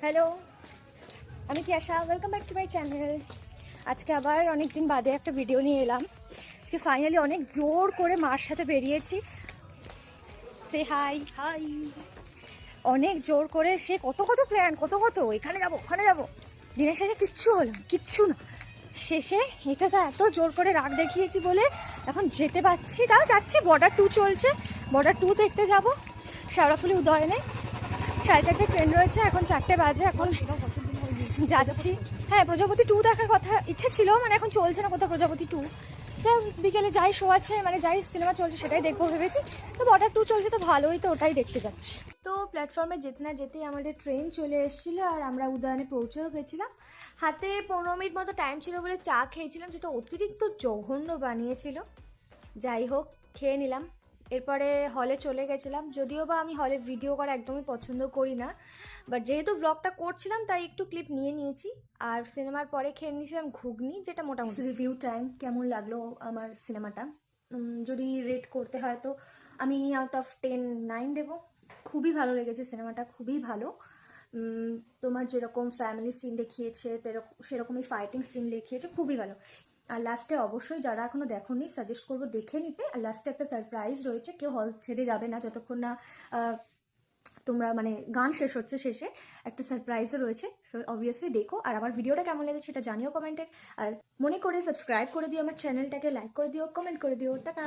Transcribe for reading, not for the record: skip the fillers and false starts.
Hello, আমি Tiyasha. Welcome back to my channel. আজকে আবার অনেক দিন বাদে একটা ভিডিও নিয়ে এলাম। আজকে ফাইনালি অনেক জোর করে মার সাথে বেরিয়েছি। সে হাই হাই। অনেক জোর করে সে কত প্ল্যান, কত এখানে যাব ওখানে যাব, দিনের শেষে কিচ্ছু না। শেষে এটা তো এত জোর করে রাগ দেখিয়েছি বলে এখন যেতে পারছি, তাও যাচ্ছি। বর্ডার 2 চলছে, বর্ডার 2 দেখতে যাব শেওড়াফুলি উদয়নে। 4:30 ট্রেন রয়েছে, এখন 4টে বাজে। এখন যাচ্ছি। হ্যাঁ, প্রজাপতি 2 দেখার কথা ইচ্ছে ছিল, মানে এখন চলছে না কোথাও প্রজাপতি 2। তো বিকেলে যাই শো আছে, মানে যাই সিনেমা চলছে সেটাই দেখবো ভেবেছি। তো বর্ডার 2 চলছে তো ভালোই, তো ওটাই দেখতে যাচ্ছি। তো প্ল্যাটফর্মে যেতে না যেতেই আমাদের ট্রেন চলে এসেছিলো আর আমরা উদয়নে পৌঁছেও গেছিলাম। হাতে 15 মিনিট মতো টাইম ছিল বলে চা খেয়েছিলাম, যেটা অতিরিক্ত জঘন্য বানিয়েছিল। যাই হোক, খেয়ে নিলাম। এরপরে হলে চলে গেছিলাম। যদিও বা আমি হলে ভিডিও করা একদমই পছন্দ করি না, বাট যেহেতু ব্লগটা করছিলাম তাই একটু ক্লিপ নিয়ে নিয়েছি। আর সিনেমার পরে খেয়ে নিয়েছিলাম ঘুগনি, যেটা মোটামুটি। রিভিউ টাইম, কেমন লাগলো আমার সিনেমাটা? যদি রেট করতে হয় তো আমি আউট অফ 10 9 দেবো। খুবই ভালো লেগেছে সিনেমাটা, খুবই ভালো। তোমার যেরকম ফ্যামিলি সিন দেখিয়েছে সেরকমই ফাইটিং সিন দেখিয়েছে, খুবই ভালো। আর লাস্টে অবশ্যই যারা এখনো দেখোনি সাজেস্ট করবো দেখে নিতে। আর লাস্টে একটা সারপ্রাইজ রয়েছে, কেউ হল ছেড়ে যাবে না যতক্ষণ না তোমরা মানে গান শেষ হচ্ছে। শেষে একটা সারপ্রাইজও রয়েছে, অবভিয়াসলি দেখো। আর আমার ভিডিওটা কেমন লেগেছে সেটা জানিও কমেন্টে। আর মনে করে সাবস্ক্রাইব করে দিও আমার চ্যানেলটাকে, লাইক করে দিও, কমেন্ট করে দিও। টাটা।